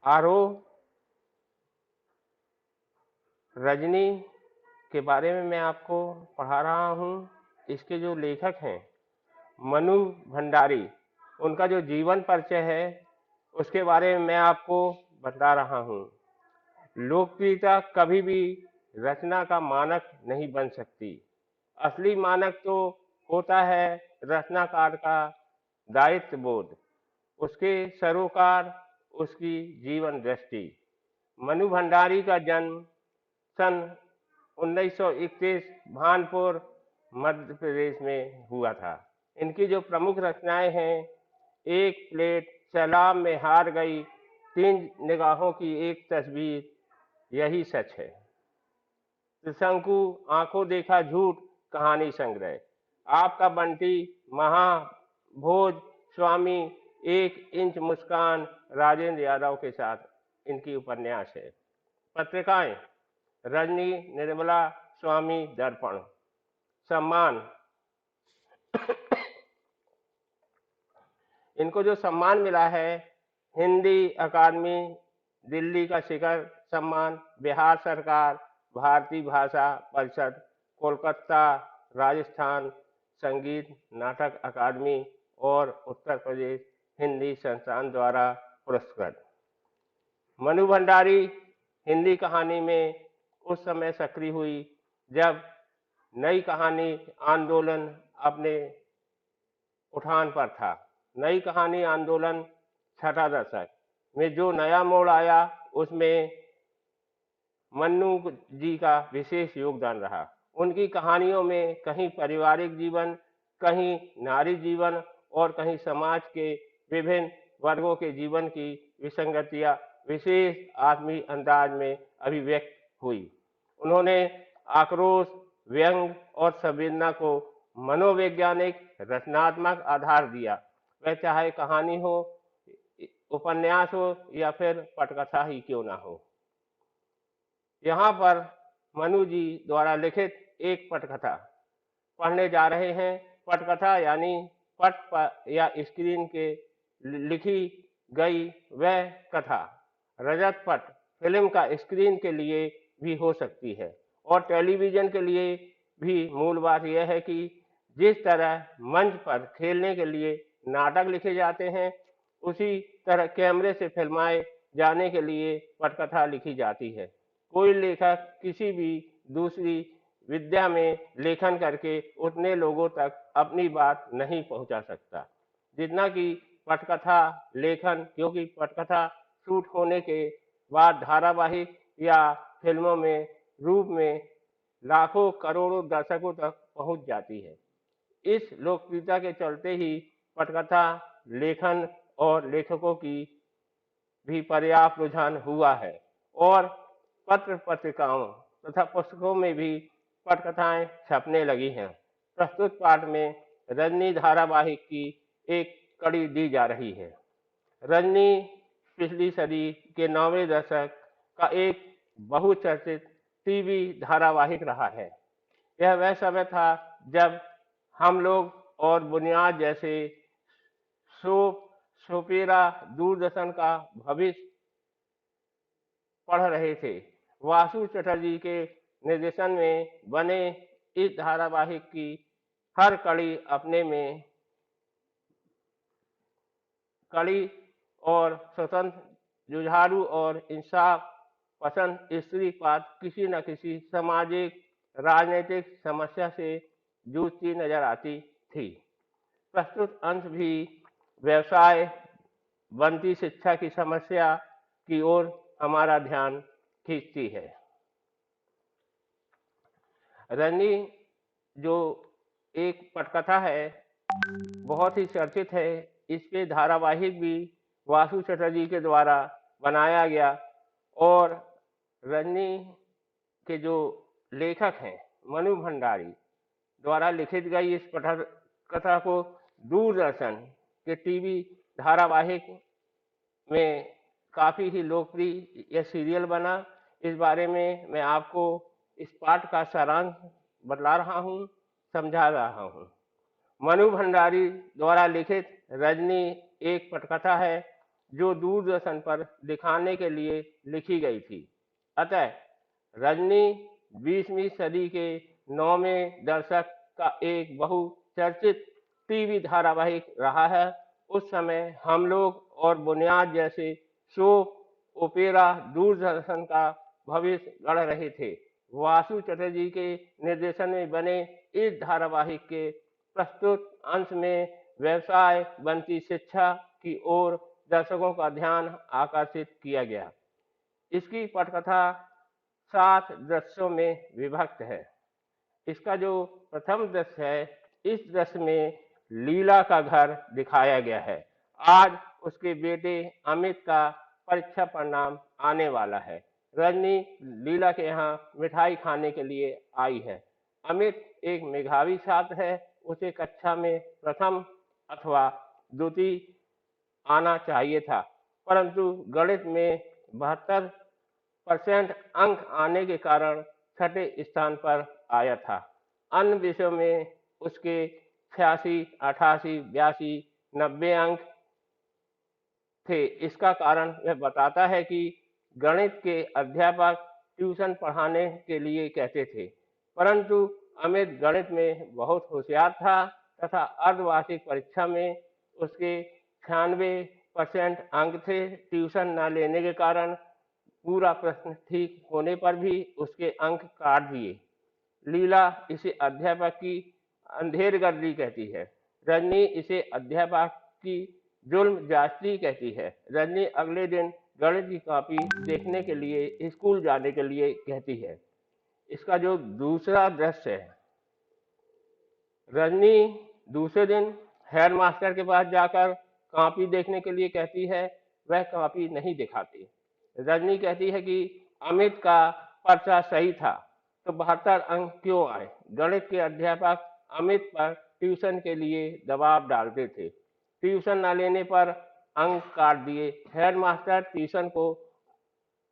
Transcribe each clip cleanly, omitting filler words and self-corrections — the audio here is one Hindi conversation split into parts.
आरोह रजनी के बारे में मैं आपको पढ़ा रहा हूँ। इसके जो लेखक हैं मनु भंडारी, उनका जो जीवन परिचय है उसके बारे में मैं आपको बता रहा हूँ। लोकप्रियता कभी भी रचना का मानक नहीं बन सकती। असली मानक तो होता है रचनाकार का दायित्व बोध, उसके सरोकार, उसकी जीवन दृष्टि। मनु भंडारी का जन्म सन 1931 भानपुर मध्य प्रदेश में हुआ था। इनकी जो प्रमुख रचनाएं हैं, एक प्लेट, सैलाब में हार गई, तीन निगाहों की एक तस्वीर, यही सच है, त्रिशंकु, आंखों देखा झूठ, कहानी संग्रह, आपका बंटी, महाभोज, स्वामी, एक इंच मुस्कान, राजेंद्र यादव के साथ इनकी उपन्यास है। पत्रिकाएं रजनी, निर्मला, स्वामी, दर्पण। सम्मान, इनको जो सम्मान मिला है, हिंदी अकादमी, दिल्ली का शिखर सम्मान, बिहार सरकार, भारतीय भाषा परिषद, कोलकाता, राजस्थान संगीत नाटक अकादमी और उत्तर प्रदेश हिंदी संस्थान द्वारा पुरस्कृत। मनु भंडारी हिंदी कहानी में उस समय सक्रिय हुई जब नई कहानी आंदोलन अपने उठान पर था। नई कहानी आंदोलन छठा दशक में जो नया मोड़ आया, उसमें मन्नू जी का विशेष योगदान रहा। उनकी कहानियों में कहीं पारिवारिक जीवन, कहीं नारी जीवन और कहीं समाज के विभिन्न वर्गों के जीवन की विसंगतियां विशेष आत्मीय अंदाज में अभिव्यक्त हुई। उन्होंने आक्रोश, व्यंग और संवेदना को मनोवैज्ञानिक रचनात्मक आधार दिया, वह चाहे कहानी हो, उपन्यास हो या फिर पटकथा ही क्यों ना हो। यहाँ पर मनु जी द्वारा लिखित एक पटकथा पढ़ने जा रहे हैं। पटकथा यानी पट पर या स्क्रीन के लिखी गई वह कथा। रजत पट फिल्म का स्क्रीन के लिए भी हो सकती है और टेलीविजन के लिए भी। मूल बात यह है कि जिस तरह मंच पर खेलने के लिए नाटक लिखे जाते हैं, उसी तरह कैमरे से फिल्माए जाने के लिए पटकथा लिखी जाती है। कोई लेखक किसी भी दूसरी विद्या में लेखन करके उतने लोगों तक अपनी बात नहीं पहुंचा सकता जितना कि पटकथा लेखन, क्योंकि पटकथा शूट होने के बाद धारावाहिक या फिल्मों में रूप में लाखों करोड़ों दर्शकों तक पहुंच जाती है। इस लोकप्रियता के चलते ही पटकथा लेखन और लेखकों की भी पर्याप्त रुझान हुआ है और पत्र पत्रिकाओं तथा पुस्तकों में भी पटकथाएं छपने लगी हैं। प्रस्तुत पाठ में रजनी धारावाहिक की एक कड़ी दी जा रही है। रजनी पिछली सदी के 9वें दशक का एक बहुचर्चित टीवी धारावाहिक रहा है। यह वह समय था जब हम लोग और बुनियाद जैसे सोपेरा दूरदर्शन का भविष्य पढ़ रहे थे। वासु चटर्जी के निर्देशन में बने इस धारावाहिक की हर कड़ी अपने में कड़ी और स्वतंत्र, जुझारू और इंसाफ पसंद स्त्री पात्र किसी न किसी सामाजिक राजनीतिक समस्या से जूझती नजर आती थी। प्रस्तुत अंश भी व्यवसाय, बनती शिक्षा की समस्या की ओर हमारा ध्यान खींचती है। रजनी जो एक पटकथा है, बहुत ही चर्चित है। इस पे धारावाहिक भी वासु चटर्जी के द्वारा बनाया गया और रजनी के जो लेखक हैं मनु भंडारी द्वारा लिखित गई इस पटकथा को दूरदर्शन के टीवी धारावाहिक में काफी ही लोकप्रिय यह सीरियल बना। इस बारे में मैं आपको इस पाठ का सारांश बतला रहा हूँ, समझा रहा हूँ। मनु भंडारी द्वारा लिखित रजनी एक पटकथा है जो दूरदर्शन पर दिखाने के लिए लिखी गई थी। अतः रजनी 20वीं सदी के 9वें दशक का एक बहुचर्चित टीवी धारावाहिक रहा है। उस समय हम लोग और बुनियाद जैसे शो ओपेरा दूरदर्शन का भविष्य गढ़ रहे थे। वासु चटर्जी के निर्देशन में बने इस धारावाहिक के प्रस्तुत अंश में व्यवसाय बनती शिक्षा की ओर दर्शकों का ध्यान आकर्षित किया गया। इसकी पटकथा 7 दृश्यों में विभक्त है। इसका जो प्रथम दृश्य है, इस दृश्य में लीला का घर दिखाया गया है। आज उसके बेटे अमित का परीक्षा परिणाम आने वाला है। रजनी लीला के यहाँ मिठाई खाने के लिए आई है। अमित एक मेधावी छात्र है। उसे कक्षा में प्रथम अथवा द्वितीय आना चाहिए था, परंतु गणित में 72% अंक आने के कारण छठे स्थान पर आया था। अन्य विषयों में उसके 86, 88, 82, 90 अंक थे। इसका कारण वह बताता है कि गणित के अध्यापक ट्यूशन पढ़ाने के लिए कहते थे, परंतु अमित गणित में बहुत होशियार था तथा अर्धवार्षिक परीक्षा में उसके 96% अंक थे। ट्यूशन न लेने के कारण पूरा प्रश्न ठीक होने पर भी उसके अंक काट दिए। लीला इसे अध्यापक की अंधेरगर्दी कहती है। रजनी इसे अध्यापक की जुल्म जास्ती कहती है। रजनी अगले दिन गणित की कॉपी देखने के लिए स्कूल जाने के लिए कहती है। इसका जो दूसरा दृश्य है, रजनी दूसरे दिन हेडमास्टर के पास जाकर कॉपी देखने के लिए कहती है। वह कॉपी नहीं दिखाती। रजनी कहती है कि अमित का पर्चा सही था तो 72 अंक क्यों आए। गणित के अध्यापक अमित पर ट्यूशन के लिए दबाव डालते थे। ट्यूशन न लेने पर अंक काट दिए। हेडमास्टर ट्यूशन को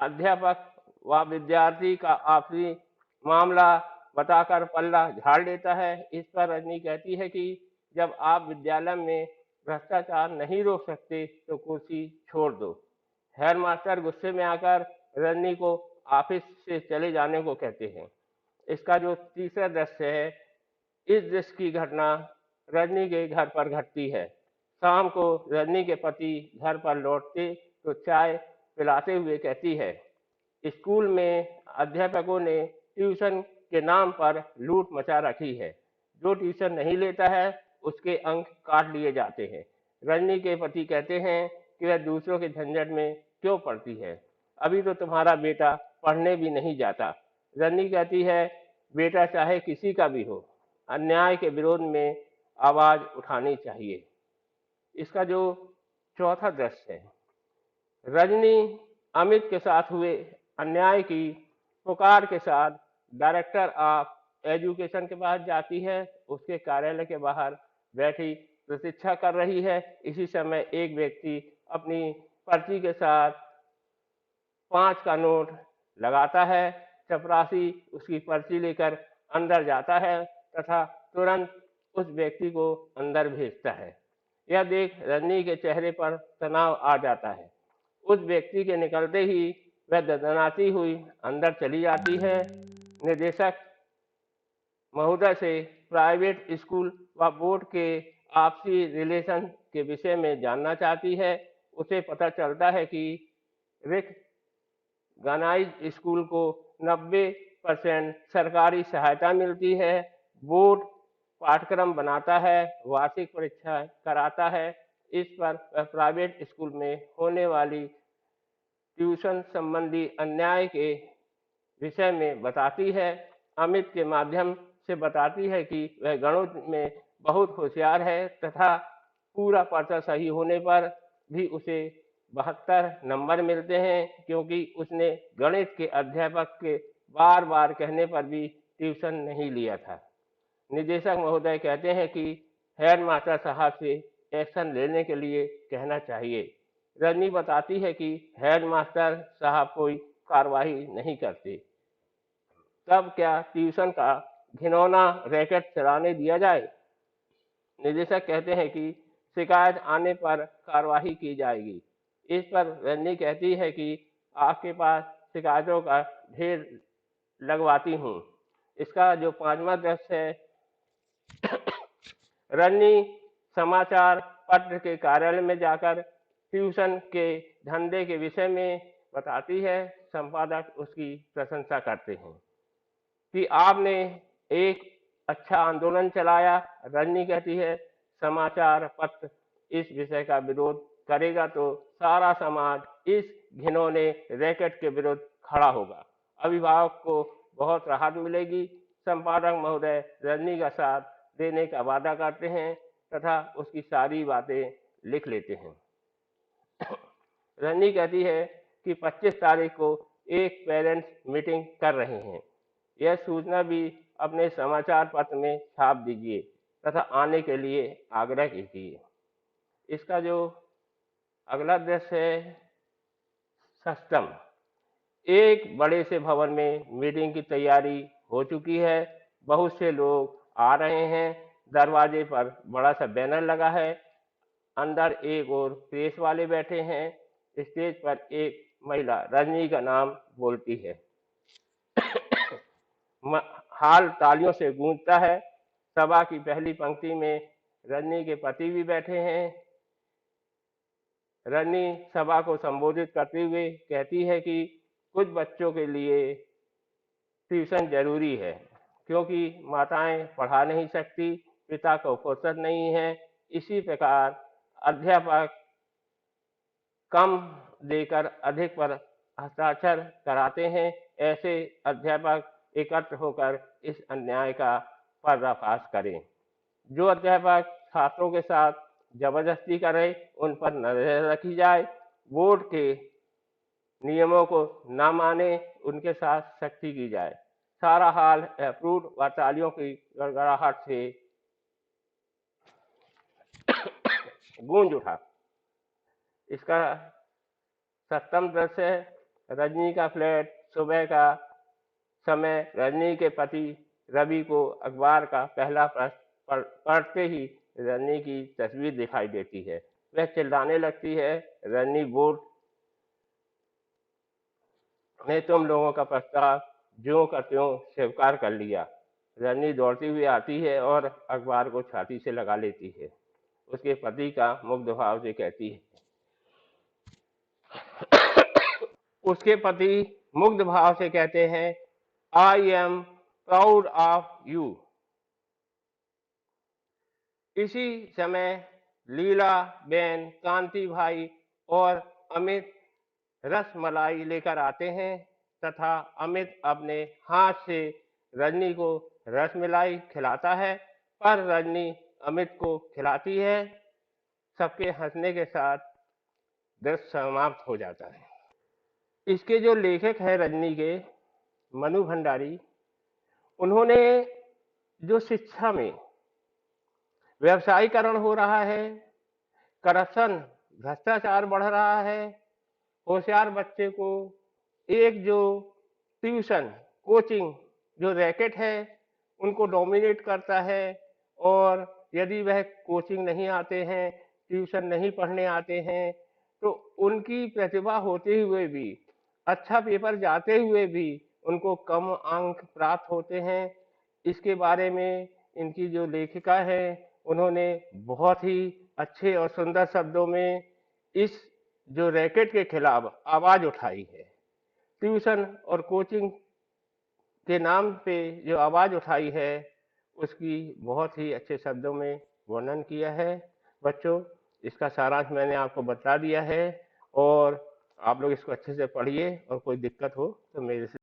अध्यापक व विद्यार्थी का आपसी मामला बताकर पल्ला झाड़ देता है। इस पर रजनी कहती है कि जब आप विद्यालय में भ्रष्टाचार नहीं रोक सकते तो कुर्सी छोड़ दो। हेडमास्टर गुस्से में आकर रजनी को ऑफिस से चले जाने को कहते हैं। इसका जो तीसरा दृश्य है, इस दृश्य की घटना रजनी के घर पर घटती है। शाम को रजनी के पति घर पर लौटते तो चाय पिलाते हुए कहती है, स्कूल में अध्यापकों ने ट्यूशन के नाम पर लूट मचा रखी है। जो ट्यूशन नहीं लेता है उसके अंक काट लिए जाते हैं। रजनी के पति कहते हैं कि वह दूसरों के झंझट में क्यों पड़ती है, अभी तो तुम्हारा बेटा पढ़ने भी नहीं जाता। रजनी कहती है, बेटा चाहे किसी का भी हो, अन्याय के विरोध में आवाज उठानी चाहिए। इसका जो चौथा दृश्य है, रजनी अमित के साथ हुए अन्याय की पुकार के साथ डायरेक्टर ऑफ एजुकेशन के पास जाती है। उसके कार्यालय के बाहर बैठी प्रतीक्षा कर रही है। इसी समय एक व्यक्ति अपनी पर्ची के साथ 5 का नोट लगाता है। चपरासी उसकी पर्ची लेकर अंदर जाता है तथा तुरंत उस व्यक्ति को अंदर भेजता है। यह देख रजनी के चेहरे पर तनाव आ जाता है। उस व्यक्ति के निकलते ही वह ददनाती हुई अंदर चली जाती है। निदेशक महोदय से प्राइवेट स्कूल व बोर्ड के आपसी रिलेशन के विषय में जानना चाहती है। उसे पता चलता है कि रिकॉग्नाइज्ड स्कूल को 90% सरकारी सहायता मिलती है। बोर्ड पाठ्यक्रम बनाता है, वार्षिक परीक्षा कराता है। इस पर वह प्राइवेट स्कूल में होने वाली ट्यूशन संबंधी अन्याय के विषय में बताती है। अमित के माध्यम से बताती है कि वह गणित में बहुत होशियार है तथा पूरा पर्चा सही होने पर भी उसे 72 नंबर मिलते हैं, क्योंकि उसने गणित के अध्यापक के बार बार कहने पर भी ट्यूशन नहीं लिया था। निदेशक महोदय कहते हैं कि हेडमास्टर साहब से एक्शन लेने के लिए कहना चाहिए। रजनी बताती है कि हेडमास्टर साहब कोई कार्रवाई नहीं करते। तब क्या ट्यूशन का घिनौना रैकेट चलाने दिया जाए? निदेशक कहते हैं कि शिकायत आने पर कार्रवाई की जाएगी। इस पर रजनी कहती है कि आपके पास शिकायतों का ढेर लगवाती हूँ। इसका जो 5वां दृश्य है, रजनी समाचार पत्र के कार्यालय में जाकर ट्यूशन के धंधे के विषय में बताती है। संपादक उसकी प्रशंसा करते हैं कि आपने एक अच्छा आंदोलन चलाया। रजनी कहती है समाचार पत्र इस विषय का विरोध करेगा तो सारा समाज इस घिनौने रैकेट के विरुद्ध खड़ा होगा। अभिभावक को बहुत राहत मिलेगी। संपादक महोदय रजनी का साथ देने का वादा करते हैं तथा उसकी सारी बातें लिख लेते हैं। रजनी कहती है कि 25 तारीख को एक पेरेंट्स मीटिंग कर रहे हैं। यह सूचना भी अपने समाचार पत्र में छाप दीजिए तथा आने के लिए आग्रह कीजिए। इसका जो अगला दृश्य है, सिस्टम। एक बड़े से भवन में मीटिंग की तैयारी हो चुकी है। बहुत से लोग आ रहे हैं। दरवाजे पर बड़ा सा बैनर लगा है। अंदर एक और प्रेस वाले बैठे हैं। स्टेज पर एक महिला रजनी का नाम बोलती है। हाल तालियों से गूंजता है। सभा की पहली पंक्ति में रजनी के पति भी बैठे हैं। रजनी सभा को संबोधित करते हुए कहती है कि कुछ बच्चों के लिए ट्यूशन जरूरी है क्योंकि माताएं पढ़ा नहीं सकती, पिता को फुर्सत नहीं है। इसी प्रकार अध्यापक कम देकर अधिक पर हस्ताक्षर कराते हैं। ऐसे अध्यापक एकत्र होकर इस अन्याय का पर्दाफाश करें। जो अध्यापक छात्रों के साथ जबरदस्ती करे उन पर नजर रखी जाए। बोर्ड के नियमों को न माने उनके साथ सख्ती की जाए। सारा हाल अप्रूव व तालियों की गड़गड़ाहट से गूंज उठा। इसका 7वां दृश्य है, रजनी का फ्लैट। सुबह का समय रजनी के पति रवि को अखबार का पहला पृष्ठ पढ़ते ही रजनी की तस्वीर दिखाई देती है। वह चिल्लाने लगती है, रजनी बोर्ड ने तुम लोगों का प्रस्ताव ज्यों का त्यों स्वीकार कर लिया। रजनी दौड़ती हुई आती है और अखबार को छाती से लगा लेती है। उसके पति का मुग्ध भाव से कहती है उसके पति मुग्ध भाव से कहते हैं, I am proud of you. इसी समय लीला बेन, कांति भाई और अमित रसमलाई लेकर आते हैं तथा अमित अपने हाथ से रजनी को रसमलाई खिलाता है, पर रजनी अमित को खिलाती है। सबके हंसने के साथ दृश्य समाप्त हो जाता है। इसके जो लेखक हैं रजनी के, मनु भंडारी, उन्होंने जो शिक्षा में व्यवसायीकरण हो रहा है, करप्शन, भ्रष्टाचार बढ़ रहा है, होशियार बच्चे को एक जो ट्यूशन कोचिंग जो रैकेट है उनको डोमिनेट करता है और यदि वह कोचिंग नहीं आते हैं, ट्यूशन नहीं पढ़ने आते हैं तो उनकी प्रतिभा होते हुए भी, अच्छा पेपर जाते हुए भी उनको कम अंक प्राप्त होते हैं। इसके बारे में इनकी जो लेखिका है उन्होंने बहुत ही अच्छे और सुंदर शब्दों में इस जो रैकेट के खिलाफ आवाज उठाई है। ट्यूशन और कोचिंग के नाम पे जो आवाज उठाई है उसकी बहुत ही अच्छे शब्दों में वर्णन किया है। बच्चों, इसका सारांश मैंने आपको बता दिया है और आप लोग इसको अच्छे से पढ़िए और कोई दिक्कत हो तो मेरे से